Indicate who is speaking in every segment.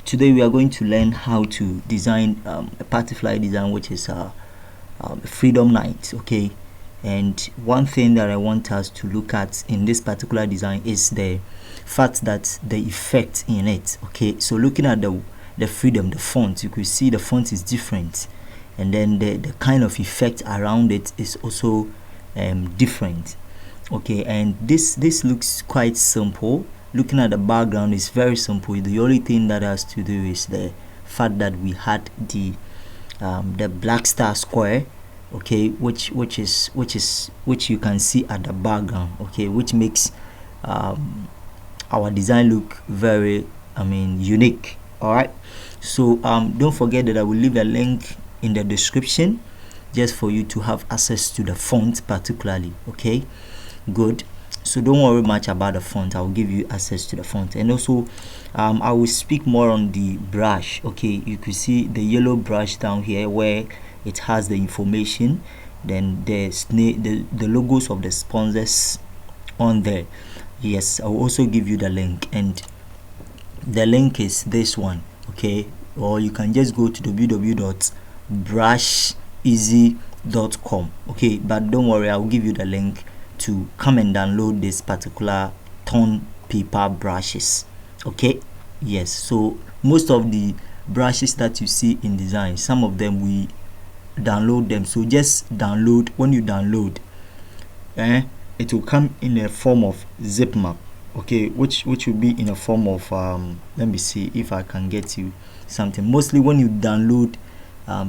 Speaker 1: today we are going to learn how to design a party flyer design, which is Freedom Night. Okay, and one thing that I want us to look at in this particular design is the fact that the effect in it. Okay, so looking at the freedom, the font, you could see the font is different, and then the kind of effect around it is also different. Okay, and this looks quite simple. Looking at the background is very simple. The only thing that has to do is the fact that we had the black star square, okay, which you can see at the background, okay, which makes our design look very unique. All right, so don't forget that I will leave a link in the description just for you to have access to the font particularly. Okay, good. So don't worry much about the font. I will give you access to the font, and also I will speak more on the brush. Okay, you can see the yellow brush down here where it has the information, then the logos of the sponsors on there. Yes, I will also give you the link, and the link is this one. Okay, or you can just go to www.brusheasy.com. okay, but don't worry, I will give you the link to come and download this particular tone paper brushes. Okay, yes, so most of the brushes that you see in design, some of them we download them. So just download. When you download, it will come in a form of zip map, okay, which will be in a form of let me see if I can get you something. Mostly when you download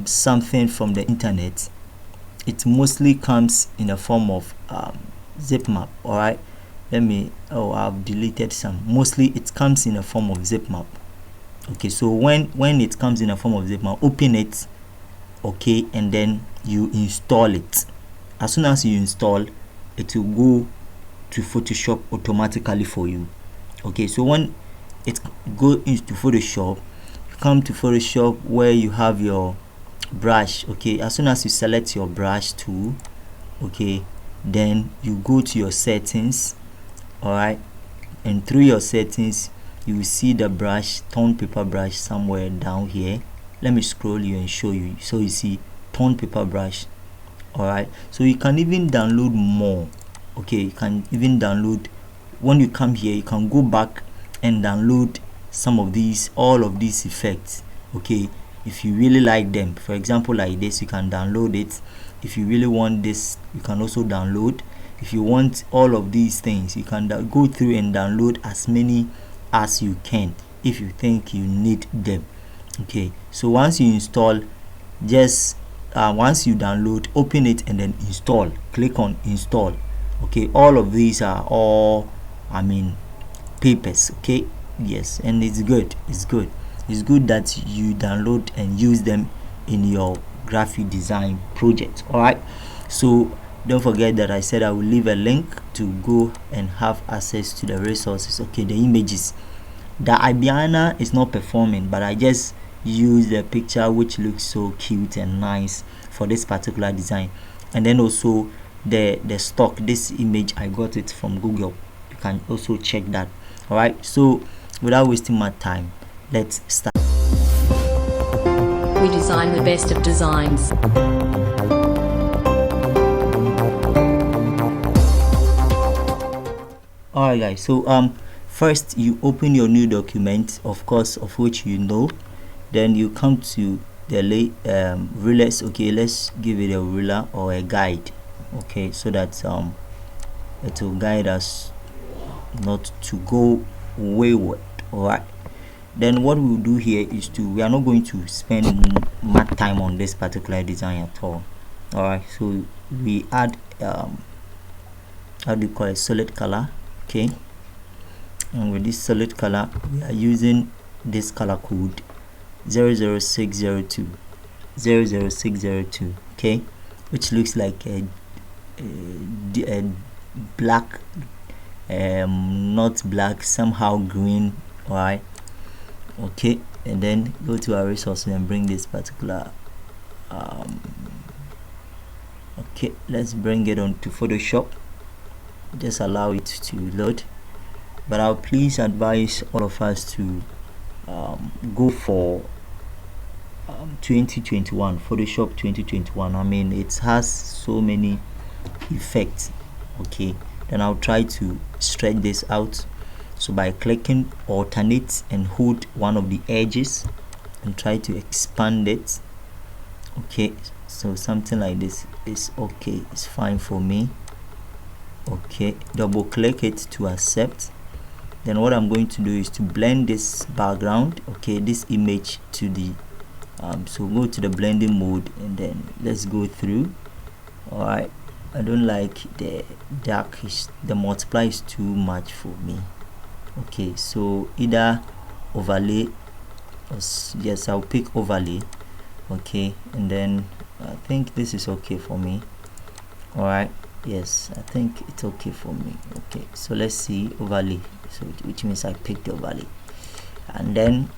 Speaker 1: something from the internet, it mostly comes in a form of zip map. All right, I've deleted some. Mostly it comes in a form of zip map. Okay, so when it comes in a form of zip map, open it, okay, and then you install it. As soon as you install, it will go to Photoshop automatically for you. Okay, so when it go into Photoshop, you come to Photoshop where you have your brush. Okay, as soon as you select your brush tool, okay, then you go to your settings. All right, and through your settings you will see the brush, tone paper brush, somewhere down here. Let me scroll you and show you. So you see tone paper brush. All right, so you can even download more. Okay, you can even download. When you come here, you can go back and download some of these, all of these effects. Okay, if you really like them, for example like this, you can download it. If you really want this, you can also download. If you want all of these things, you can go through and download as many as you can if you think you need them. Okay, so once you install, just once you download, open it and then install. Click on install. Okay, all of these are all papers. Okay, yes, and it's good. It's good that you download and use them in your graphic design project. All right, so don't forget that I said I will leave a link to go and have access to the resources. Okay, the images. The Ibiana is not performing, but I just use the picture which looks so cute and nice for this particular design. And then also the stock, this image I got it from Google. You can also check that. All right, so without wasting my time, let's start.
Speaker 2: We design the best of designs.
Speaker 1: Alright guys, so first you open your new document, of course, of which you know. Then you come to the rulers. Okay, let's give it a ruler or a guide. Okay, so that it will guide us not to go wayward. All right, then what we'll do here is we are not going to spend much time on this particular design at all. All right, so we add how do you call it, solid color. Okay, and with this solid color we are using this color code 00602, okay, which looks like a black, not black, somehow green. All right, okay, and then go to our resources and bring this particular okay, let's bring it on to Photoshop. Just allow it to load, but I'll please advise all of us to go for 2021, Photoshop 2021. I mean, it has so many effects. Okay, then I'll try to stretch this out. So by clicking alternate and hold one of the edges and try to expand it. Okay, so something like this is okay, it's fine for me. Okay, double click it to accept. Then what I'm going to do is to blend this background, okay, this image to the so go to the blending mode and then let's go through. All right, I don't like the dark, the multiply is too much for me. Okay, so either overlay or yes, I'll pick overlay. Okay, and then I think this is okay for me. All right, yes, I think it's okay for me. Okay, so let's see overlay, so which means I picked the overlay. And then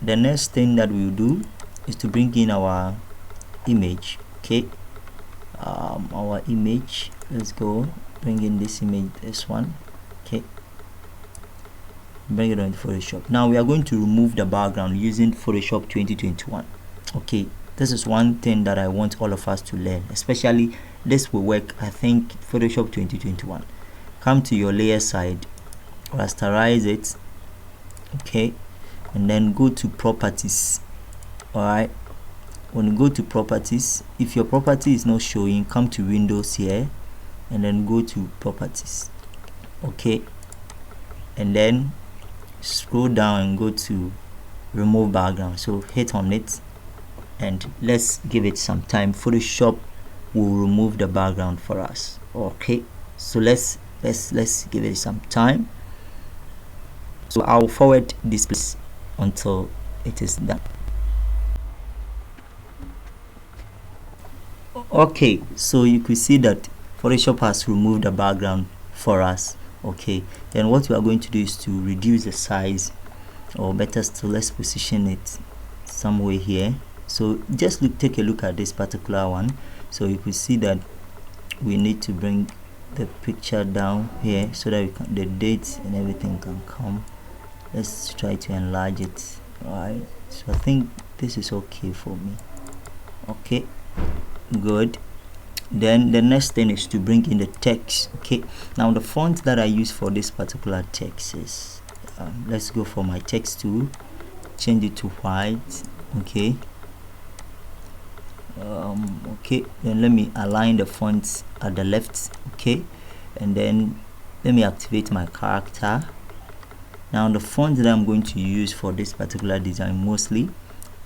Speaker 1: the next thing that we'll do is to bring in our image. Okay, our image, let's go bring in this image, this one. Okay, bring it on Photoshop. Now we are going to remove the background using Photoshop 2021. Okay, this is one thing that I want all of us to learn, especially this will work, I think, Photoshop 2021. Come to your layer side, rasterize it. Okay, and then go to properties. All right, when you go to properties, if your property is not showing, come to Windows here and then go to properties. Okay, and then scroll down and go to remove background. So hit on it and let's give it some time. Photoshop will remove the background for us. Okay, so let's give it some time. So I'll forward this until it is done. Okay, so you could see that Photoshop has removed the background for us. Okay, then what we are going to do is to reduce the size, or better still, let's position it somewhere here. So just take a look at this particular one. So you could see that we need to bring the picture down here so that we can, the dates and everything can come. Let's try to enlarge it. All right, so I think this is okay for me. Okay, good. Then the next thing is to bring in the text. Okay, now the font that I use for this particular text is let's go for my text tool, change it to white. Okay, okay, then let me align the fonts at the left. Okay, and then let me activate my character. Now the font that I'm going to use for this particular design mostly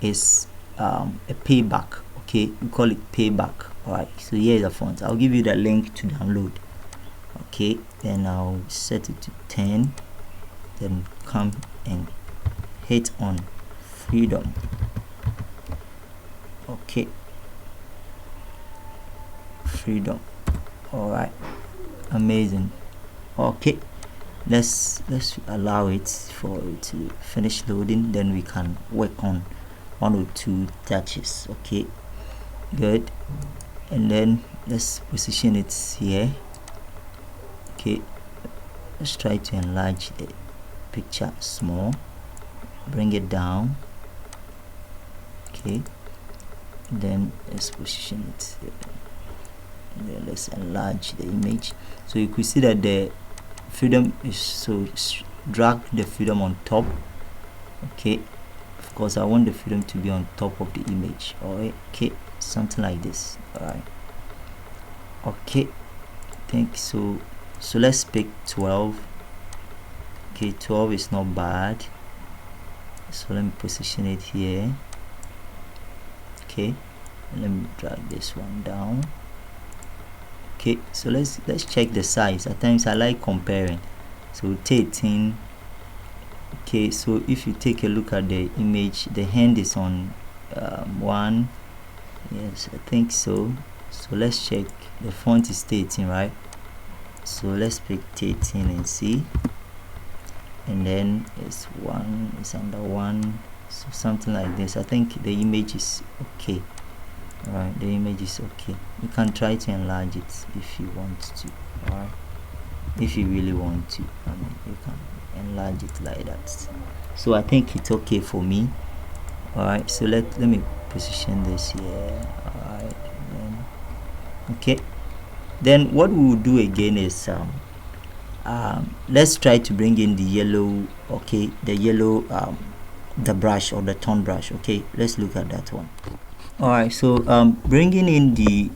Speaker 1: is a Payback. Okay, we call it Payback. All right, so here is the font. I'll give you the link to download. Okay, then I'll set it to 10, then come and hit on Freedom. Okay, Freedom. All right, amazing. Okay, let's allow it for it to finish loading, then we can work on one or two touches. Okay, good. And then let's position it here. Okay, let's try to enlarge the picture small, bring it down. Okay, then let's position it here. And then let's enlarge the image. So you could see that the freedom is, so drag the freedom on top. Okay, of course I want the freedom to be on top of the image. All right, okay, something like this. All right, okay, think so. So let's pick 12. Okay, 12 is not bad, so let me position it here. Okay, let me drag this one down. Okay, so let's check the size. At times I like comparing. So 13. Okay, so if you take a look at the image, the hand is on 1. Yes, I think so. So let's check. The font is 13, right? So let's pick 13 and see. And then it's 1, it's under 1, so something like this. I think the image is okay. Alright, the image is okay. You can try to enlarge it if you want to. Alright, if you really want to, I mean, you can. enlarge it like that. So I think it's okay for me. All right, so let me position this here. All right, then, okay, then what we will do again is let's try to bring in the yellow. Okay, the yellow the brush or the tone brush. Okay, let's look at that one. All right, so bringing in the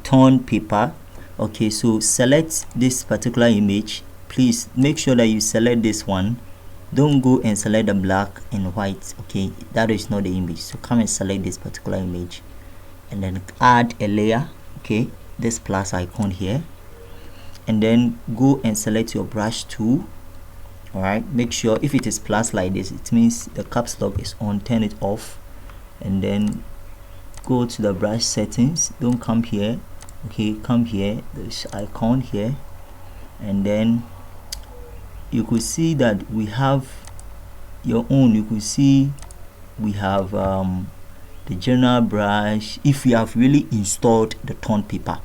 Speaker 1: tone paper. Okay, so select this particular image. Please make sure that you select this one. Don't go and select the black and white. Okay, that is not the image. So come and select this particular image and then add a layer. Okay, this plus icon here, and then go and select your brush tool. All right, make sure if it is plus like this, it means the caps lock is on. Turn it off, and then go to the brush settings. Don't come here. Okay, come here, this icon here, and then you could see that we have your own. You could see we have the general brush. If you have really installed the tone paper,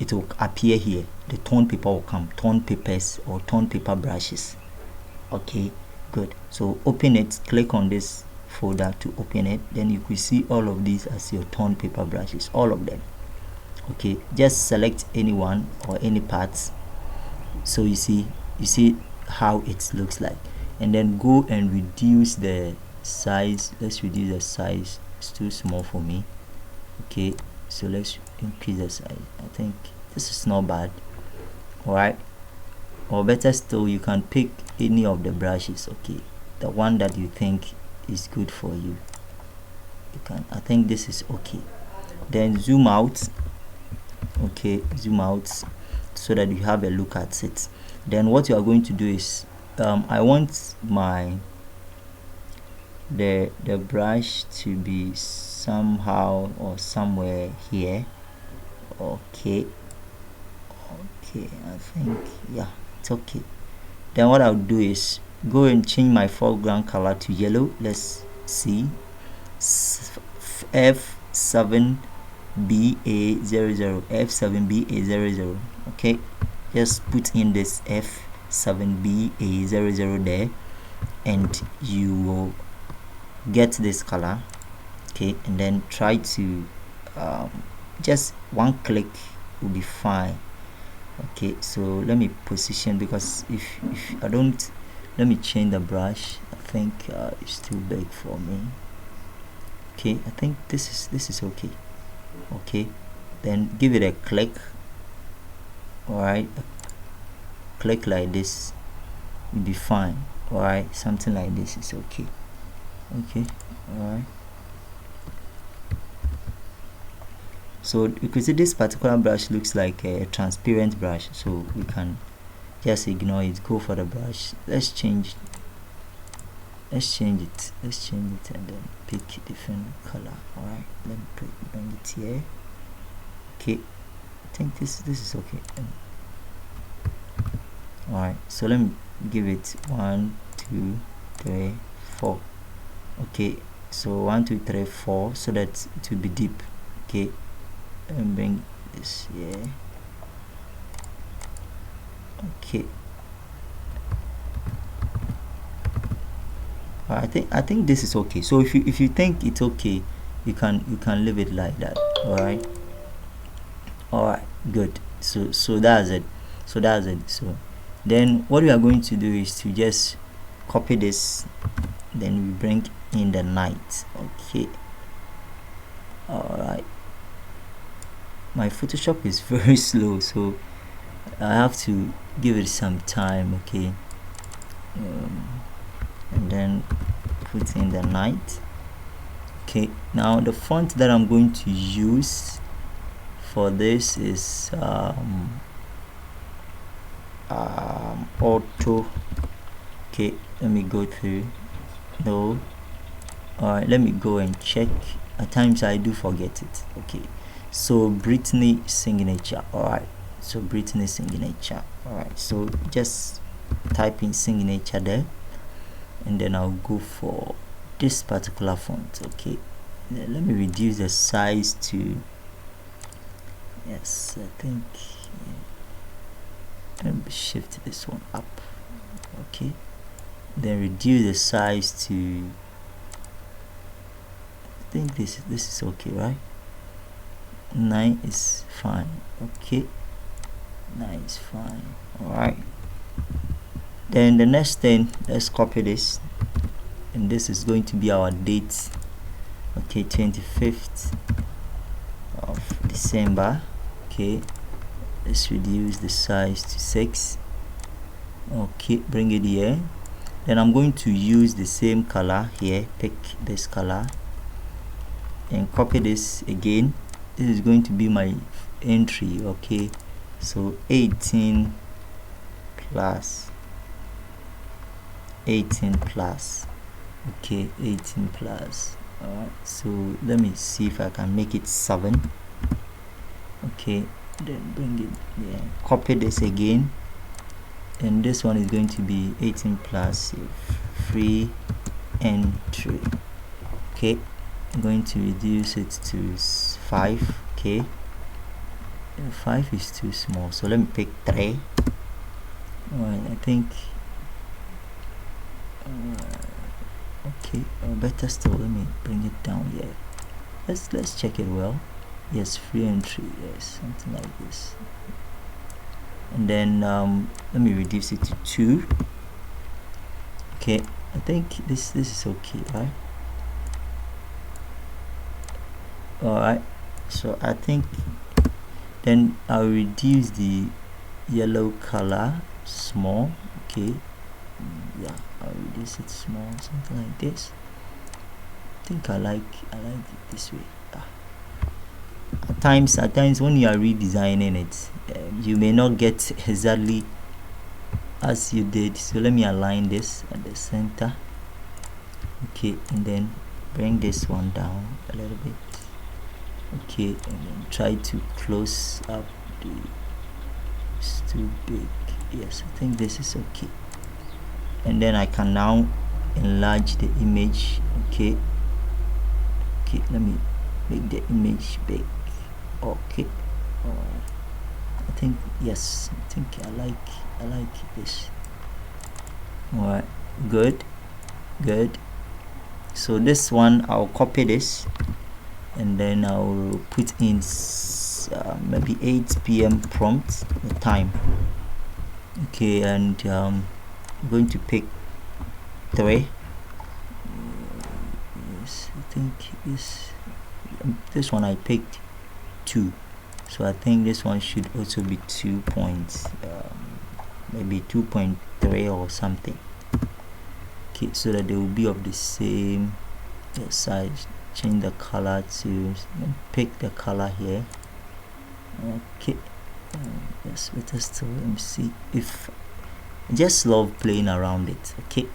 Speaker 1: it will appear here. The tone paper will come, tone papers or tone paper brushes. Okay, good. So open it, click on this folder to open it. Then you could see all of these as your tone paper brushes, all of them. Okay, just select any one or any parts. So you see how it looks like, and then go and reduce the size. Let's reduce the size, it's too small for me. Okay, so let's increase the size. I think this is not bad. All right, or better still, you can pick any of the brushes. Okay, the one that you think is good for you. You can, I think this is okay. Then zoom out. Okay, zoom out so that you have a look at it. Then what you are going to do is I want the brush to be somehow or somewhere here. Okay, I think, yeah, it's okay. Then what I'll do is go and change my foreground color to yellow. Let's see, F7BA00, F7BA00. okay, just put in this F7BA00 there, and you will get this color. Okay, and then try to just one click will be fine. Okay, so let me position, because if I don't, let me change the brush. I think it's too big for me. Okay, I think this is okay. Okay, then give it a click. All right, click like this will be fine. All right, something like this is okay. Okay, all right. So you can see this particular brush looks like a transparent brush, so we can just ignore it. Go for the brush. Let's change it, and then pick a different color. All right, let me bring it here. Okay, I think this is okay. All right, so let me give it 1 2 3 4. Okay, so 1 2 3 4, so that it will be deep. Okay, and bring this here. Okay, I think this is okay. So if you think it's okay, you can leave it like that. All right, good. So that's it. So then what we are going to do is to just copy this, then we bring in the night. Okay, all right. My Photoshop is very slow, so I have to give it some time. Okay, and then put in the night. Okay, now the font that I'm going to use for this is auto. Okay, let me go through. No, all right, let me go and check. At times I do forget it. Okay, so Britney signature. All right, so Britney signature. All right, so just type in signature there, and then I'll go for this particular font. Okay, then let me reduce the size to, yes, I think, let me shift this one up. Okay, then reduce the size to, I think this is okay, right? 9 is fine. Okay, 9 is fine. All right, then the next thing, let's copy this, and this is going to be our date. Okay, 25th of December. Okay, let's reduce the size to 6. Okay, bring it here. Then I'm going to use the same color here, pick this color and copy this again. This is going to be my entry. Okay, so 18 plus 18 plus. Okay, 18 plus. Alright, so let me see if I can make it 7. Okay, then bring it here, copy this again, and this one is going to be 18 plus free entry. Okay, I'm going to reduce it to 5. Okay, 5 is too small, so let me pick 3. Alright, I think okay, or better still, let me bring it down here. Let's check it well. Yes, free entry, yes, something like this. And then let me reduce it to 2. Okay, I think this is okay, right? Alright, so I think then I'll reduce the yellow color small. Okay, yeah, I'll reduce it small, something like this. I think I like it this way. At times when you are redesigning it, you may not get exactly as you did, so let me align this at the center. Okay, and then bring this one down a little bit. Okay, and then try to close up it's too big. Yes, I think this is okay, and then I can now enlarge the image. Okay, let me make the image big. Okay, I think yes, I think I like this. All right, good. So this one I'll copy this, and then I'll put in maybe 8 p.m. prompt, the time. Okay, and I'm going to pick 3. Yes, I think this one I picked 2, so I think this one should also be 2 points, maybe 2.3 or something. Okay, so that they will be of the same size. Change the color to, pick the color here. Okay, yes, let us still, let me see if I just love playing around it. Okay,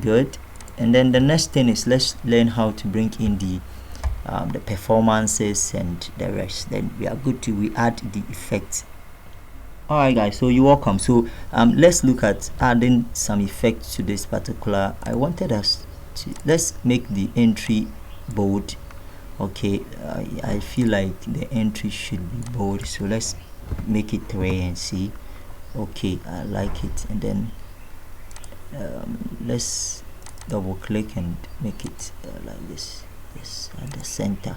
Speaker 1: good. And then the next thing is, let's learn how to bring in the performances and the rest. Then we are good to add the effects. Alright guys, so you're welcome. So let's look at adding some effects to this particular. I wanted us to, let's make the entry bold. Okay, I feel like the entry should be bold, so let's make it 3 and see. Okay, I like it. And then let's double click and make it like this. Yes, at the center.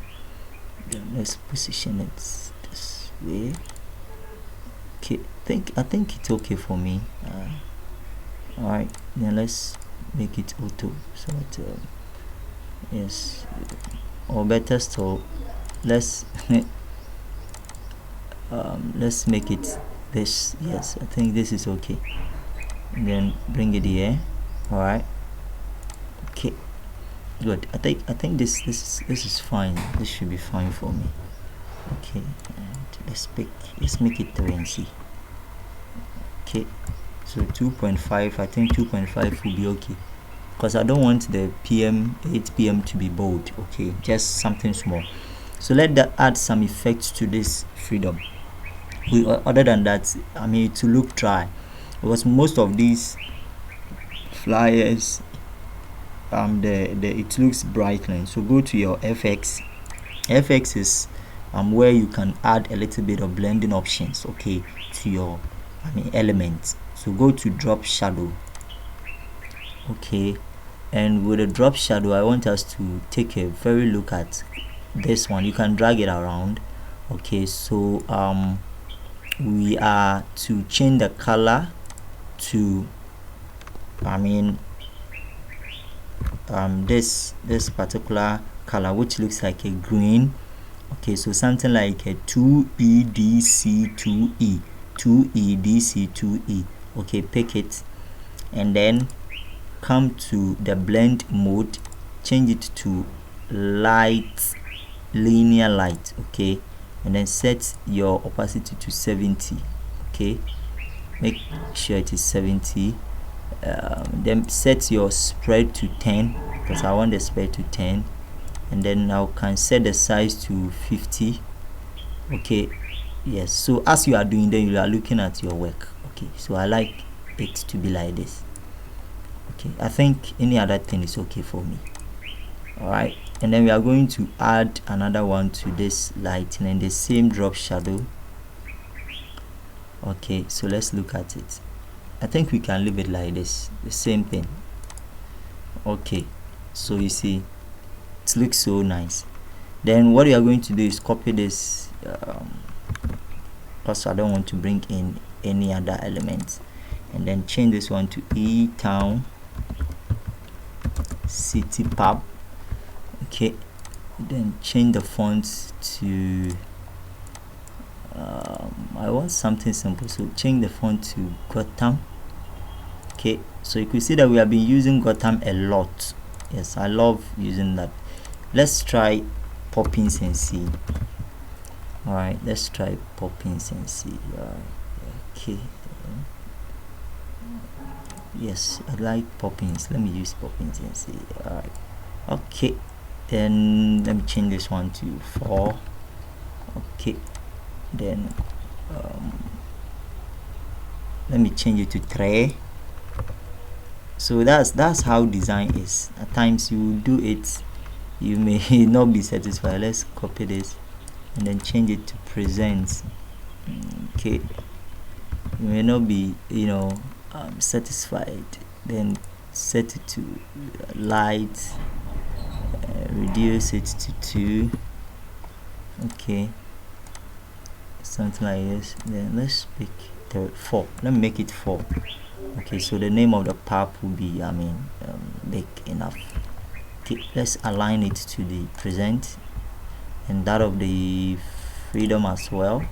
Speaker 1: Then let's position it this way. Okay, I think it's okay for me. All right, then let's make it auto, so that yes, or better still, let's let's make it this. Yes, I think this is okay. And then bring it here. All right, okay, good. I think this is fine. This should be fine for me. Okay, and let's make it 3 and see. Okay, so 2.5, I think 2.5 will be okay, because I don't want the 8 p.m. to be bold. Okay, just something small. So let that add some effects to this freedom. Other than that, I mean, to look dry, because most of these flyers it looks brightening. So go to your FX is where you can add a little bit of blending options, okay, to your elements. So go to drop shadow. Okay, and with the drop shadow, I want us to take a very look at this one. You can drag it around. Okay, so we are to change the color to this particular color, which looks like a green. Okay, so something like a 2EDC2E 2EDC2E. Okay, pick it and then come to the blend mode, change it to light, linear light. Okay, and then set your opacity to 70. Okay, make sure it is 70. Then set your spread to 10, because I want the spread to 10, and then now can set the size to 50. Okay, yes, so as you are doing, then you are looking at your work. Okay, so I like it to be like this. Okay, I think any other thing is okay for me. All right, and then we are going to add another one to this light, and then the same drop shadow. Okay, so let's look at it. I think we can leave it like this, the same thing. Okay, so you see it looks so nice. Then what you are going to do is copy this, because I don't want to bring in any other elements, and then change this one to E-Town City Pub. Okay, then change the font to I want something simple, so change the font to Gotham. Okay, so you could see that we have been using Gotham a lot. Yes, I love using that. Let's try Poppins and see. All right, let's try Poppins and see. Okay, yes, I like Poppins. Let me use Poppins and see. All right, okay, then let me change this one to 4. Okay, then let me change it to 3. So that's how design is. At times you do it, you may not be satisfied. Let's copy this and then change it to present. Okay, you may not be satisfied, then set it to light, reduce it to 2. Okay, something like this. Then let's pick 4. Let me make it 4. Okay, so the name of the pub will be big enough. Okay, let's align it to the present and that of the freedom as well.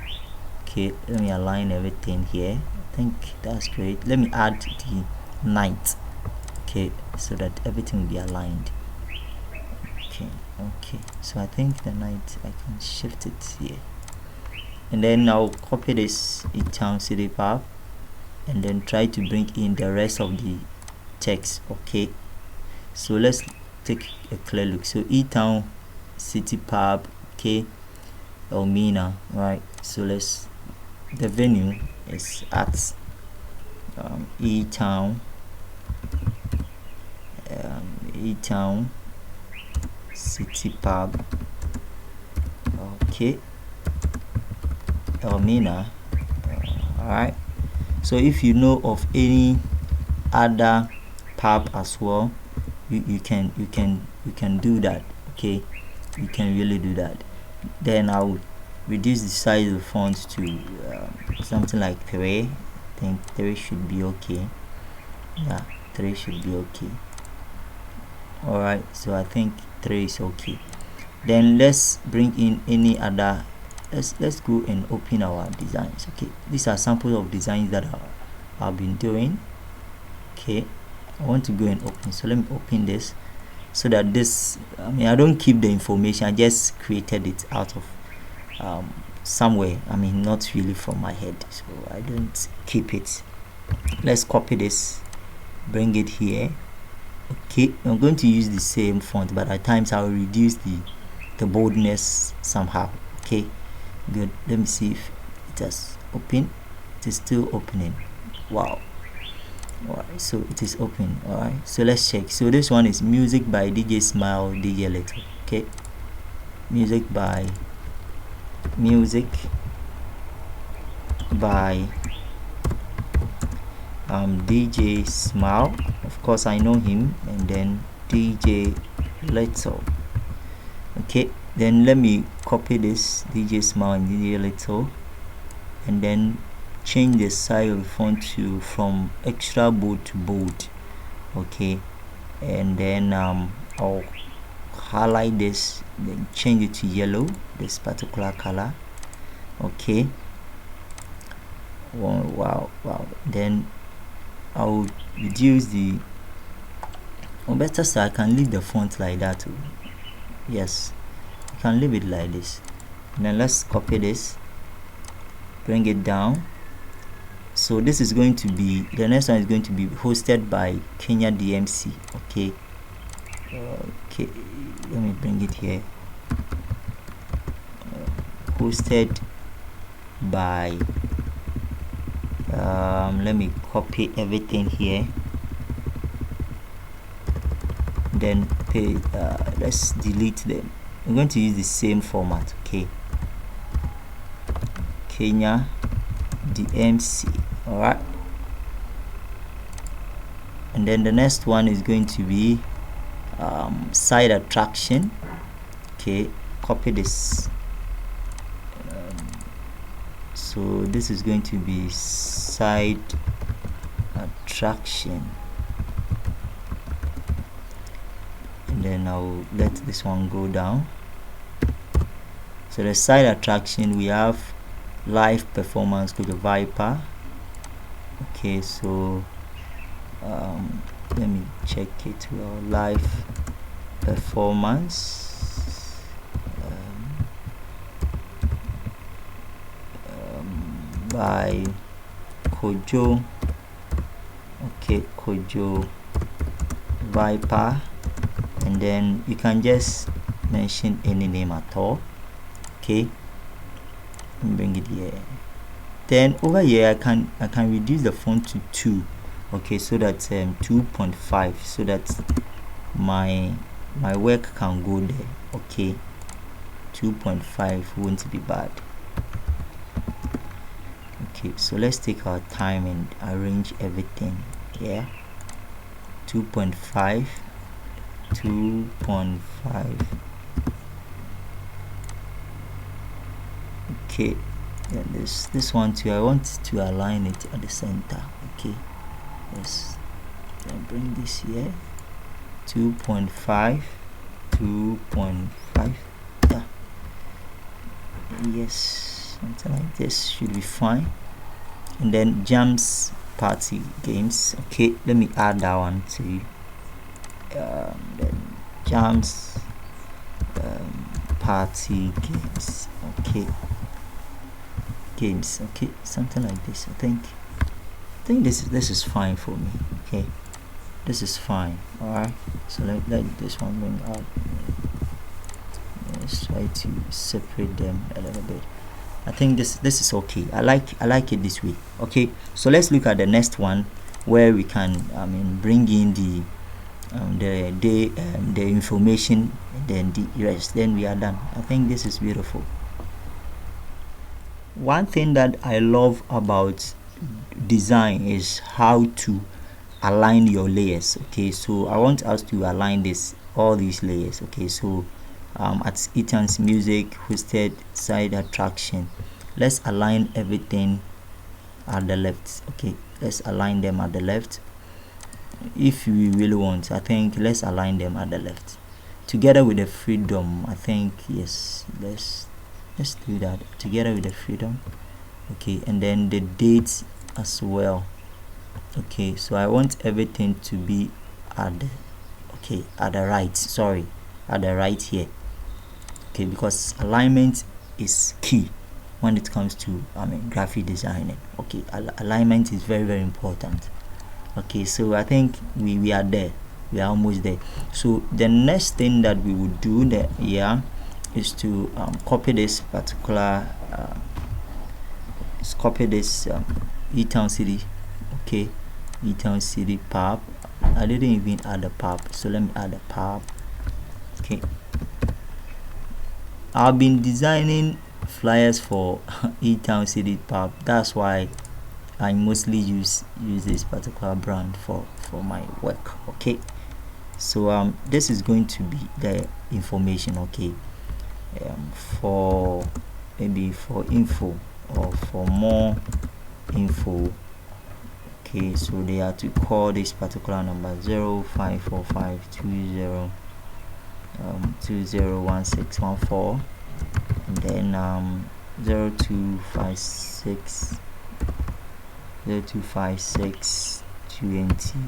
Speaker 1: Okay, let me align everything here. I think that's great. Let me add the night. Okay, so that everything will be aligned. Okay, so I think the night, I can shift it here, and then I'll copy this E-Town City Pub and then try to bring in the rest of the text. Okay, so let's take a clear look. So E-Town City Pub, okay, Elmina, right? So the venue is at E-Town City Pub, okay, Elmina. All right, so if you know of any other pub as well, you can do that. Okay, you can really do that. Then I'll reduce the size of the font to something like 3. I think 3 should be okay. Yeah, 3 should be okay. All right, so I think 3 is okay. Then let's bring in any other. Let's go and open our designs. Okay, these are samples of designs that I've been doing. Okay, I want to go and open, so let me open this, so that this, I don't keep the information, I just created it out of somewhere, not really from my head, so I don't keep it. Let's copy this, bring it here. Okay, I'm going to use the same font, but at times I'll reduce the boldness somehow. Okay, good. Let me see if it has opened. It is still opening. Wow. Alright, so it is open. Alright, so let's check. So this one is music by DJ Smile, DJ Little. Okay, music by DJ Smile, of course I know him, and then DJ Little. Okay, then let me copy this DJ Smile and DJ Little, and then change the size of the font to from extra bold to bold. Okay, and then I'll highlight this, then change it to yellow, this particular color. Okay, wow, then I'll reduce the, or better so I can leave the font like that. Yes, you can leave it like this. And then let's copy this, bring it down. So this is going to be, the next one is going to be hosted by Kenya DMC. Okay, let me bring it here. Hosted by let me copy everything here, then let's delete them. I'm going to use the same format. Okay, Kenya DMC. All right, and then the next one is going to be side attraction. Okay, copy this. So this is going to be side attraction, and then I'll let this one go down. So the side attraction, we have live performance with the Viper. Okay, so let me check it. Well, live performance by Kojo. Okay, Kojo Viper, and then you can just mention any name at all. Okay, bring it here. Then over here I can reduce the font to 2. Okay, so that's 2.5, so that my work can go there. Okay, 2.5 won't be bad. Okay, so let's take our time and arrange everything here. 2.5. Okay, then this one too, I want to align it at the center. Okay, yes, then bring this here. 2.5. Yeah, yes, something like this should be fine. And then Jams Party Games. Okay, let me add that one to then Jams Party Games. Okay, games. Okay, something like this. I think this is fine for me. Okay, this is fine. All right, so let this one bring out. Let's try to separate them a little bit. I think this is okay. I like it this way. Okay, so let's look at the next one, where we can bring in the information, then the rest, then we are done. I think this is beautiful. One thing that I love about design is how to align your layers. Okay, so I want us to align all these layers. Okay, so at Ethan's Music hosted side attraction, let's align everything at the left. Okay, let's align them at the left. If we really want, I think let's align them at the left together with the freedom. I think yes, let's do that together with the freedom. Okay, and then the dates as well. Okay, so I want everything to be at the right here. Okay, because alignment is key when it comes to graphic designing. Okay, alignment is very, very important. Okay, so I think we are there. We are almost there. So the next thing that we would do is to copy this particular eTown City. Okay, eTown City pub. I didn't even add the pub, so let me add the pub. Okay, I've been designing flyers for eTown City pub. That's why I mostly use this particular brand for my work. Okay, so this is going to be the information. Okay, for maybe for info or for more info. Okay, so they are to call this particular number 054520 201614, and then 0256 0256 20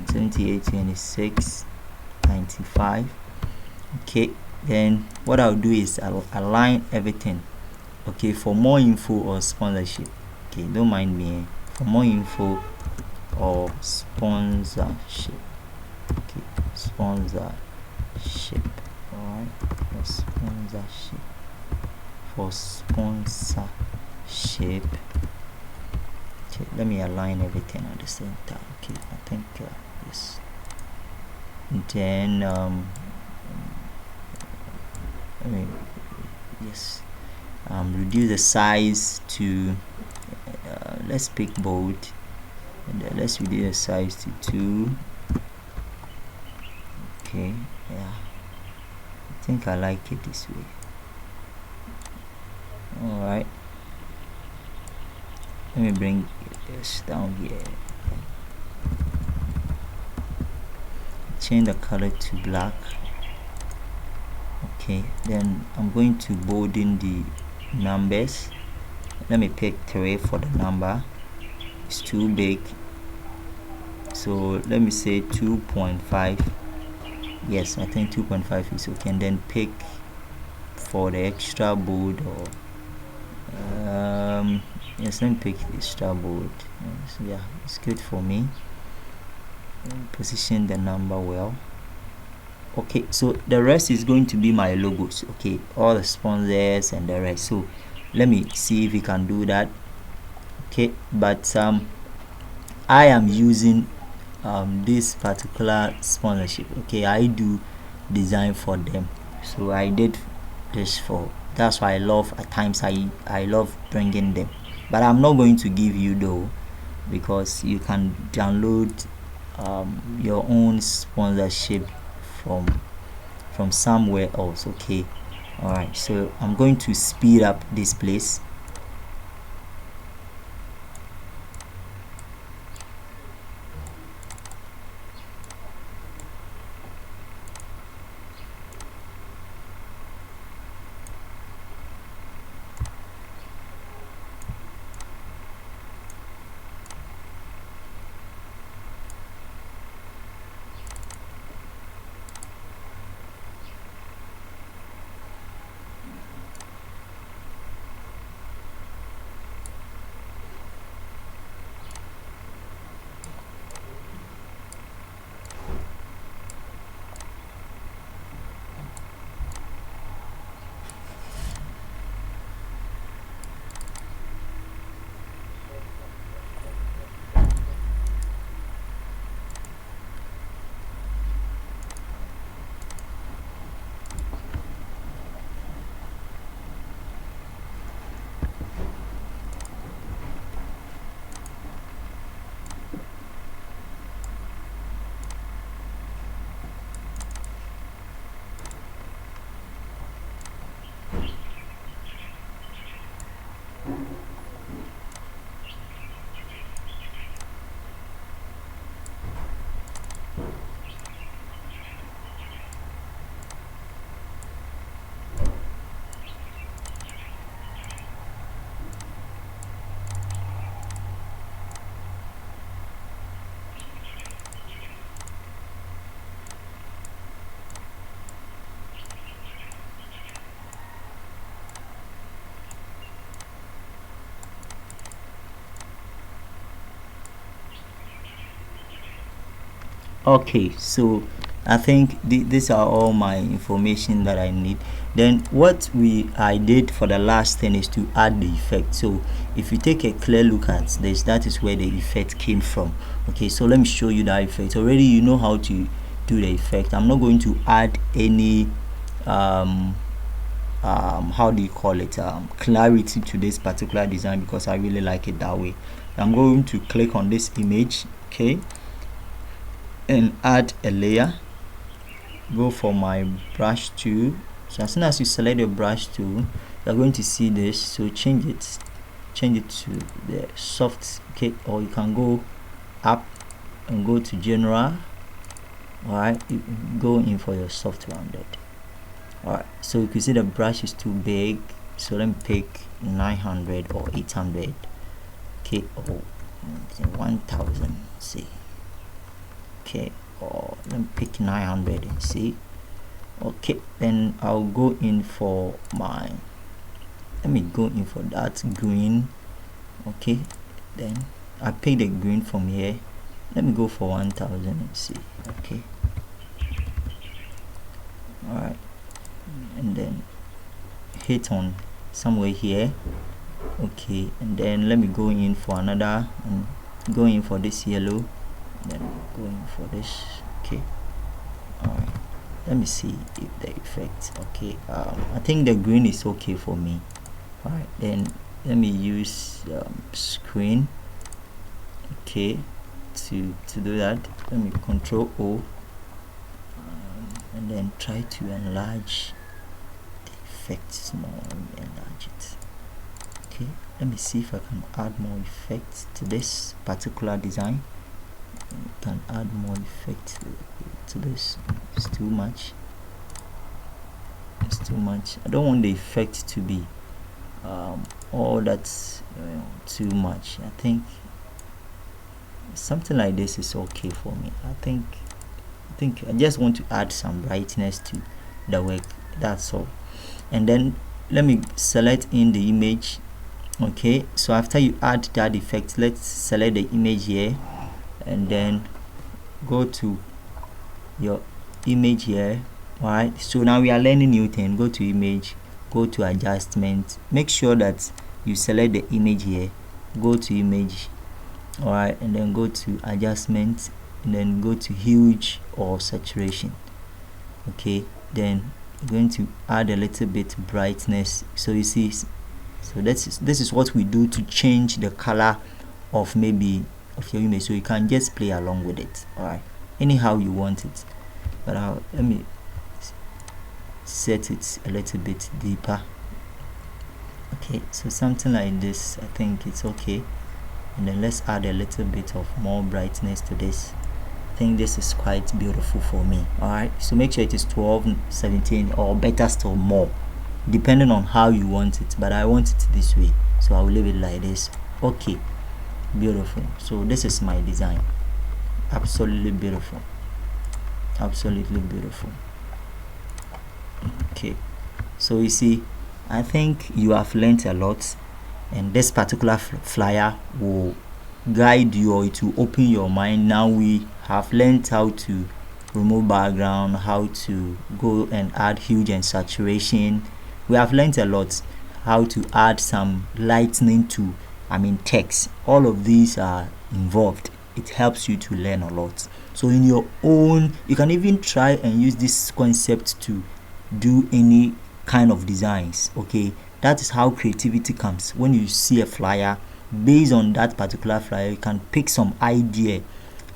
Speaker 1: 7826 95. Okay, then what I'll do is I'll align everything. Okay, for more info or sponsorship. Okay, don't mind me. For more info or sponsorship. Okay, sponsorship. Alright, for sponsorship. For sponsorship. Okay, let me align everything at the same time. Okay, I think yes. Then yes, reduce the size to let's pick bold, and then let's reduce the size to 2. Okay, yeah, I think I like it this way. All right, let me bring this down here. Change the color to black. Okay, then I'm going to bolden the numbers. Let me pick 3 for the number. It's too big, so let me say 2.5. Yes, I think 2.5 is okay. And then pick for the extra bold, or yes, let me pick the extra bold. Yes, yeah, it's good for me. Position the number well. Okay, so the rest is going to be my logos. Okay, all the sponsors and the rest. So let me see if we can do that. Okay, but I am using this particular sponsorship. Okay, I do design for them, so I did this for, that's why I love, at times I love bringing them, but I'm not going to give you though, because you can download your own sponsorship from somewhere else. Okay, all right, so I'm going to speed up this place. Okay, so I think these are all my information that I need. Then what I did for the last thing is to add the effect. So if you take a clear look at this, that is where the effect came from. Okay, so let me show you the effect. Already you know how to do the effect. I'm not going to add any how do you call it, clarity to this particular design, because I really like it that way. I'm going to click on this image, okay, and add a layer. Go for my brush tool. So as soon as you select your brush tool, you're going to see this. So change it to the soft, okay, or you can go up and go to general. All right, you go in for your soft rounded. All right, so you can see the brush is too big, so let me pick 900 or 800, okay, or 1000, see, okay, or let me pick 900 and see. Okay, then I'll go in for let me go in for that green. Okay, then I pick the green from here. Let me go for 1000 and see. Okay, all right, and then hit on somewhere here. Okay, and then let me go in for another, and go in for this yellow, then go in for this. Okay, all right, let me see if the effect, okay, I think the green is okay for me. All right, then let me use screen, okay, to do that. Let me Control O, and then try to enlarge the effect small, enlarge it. Okay, let me see if I can add more effect to this particular design. Can add more effect to this. It's too much. It's too much. I don't want the effect to be all that's too much. I think something like this is okay for me. I think I just want to add some brightness to the work, that's all. And then let me select in the image. Okay, so after you add that effect, let's select the image here, and then go to your image here. All right, so now we are learning new thing. Go to image, go to adjustment, make sure that you select the image here, go to image, all right, and then go to adjustment, and then go to huge or saturation. Okay, then you're going to add a little bit brightness. So you see, so this is what we do to change the color of maybe of your image, so you can just play along with it, all right, anyhow you want it. But let me set it a little bit deeper. Okay, so something like this, I think it's okay. And then let's add a little bit of more brightness to this. I think this is quite beautiful for me. All right, so make sure it is 12, 17, or better still more, depending on how you want it. But I want it this way, so I will leave it like this. Okay, beautiful. So this is my design. Absolutely beautiful, absolutely beautiful. Okay, so you see, I think you have learned a lot, and this particular flyer will guide you, or it will open your mind. Now we have learned how to remove background, how to go and add hues and saturation. We have learned a lot, how to add some lightning to text. All of these are involved. It helps you to learn a lot. So in your own, you can even try and use this concept to do any kind of designs. Okay, that is how creativity comes. When you see a flyer, based on that particular flyer, you can pick some idea.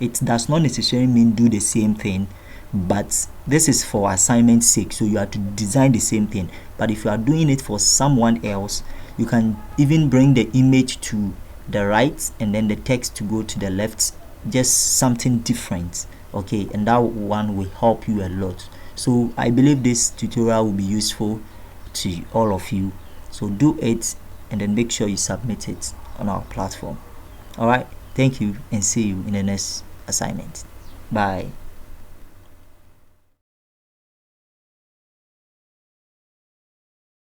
Speaker 1: It does not necessarily mean do the same thing, but this is for assignment's sake, so you have to design the same thing. But if you are doing it for someone else, you can even bring the image to the right and then the text to go to the left, just something different. Okay, and that one will help you a lot. So I believe this tutorial will be useful to all of you. So do it, and then make sure you submit it on our platform. All right, thank you, and see you in the next assignment. Bye.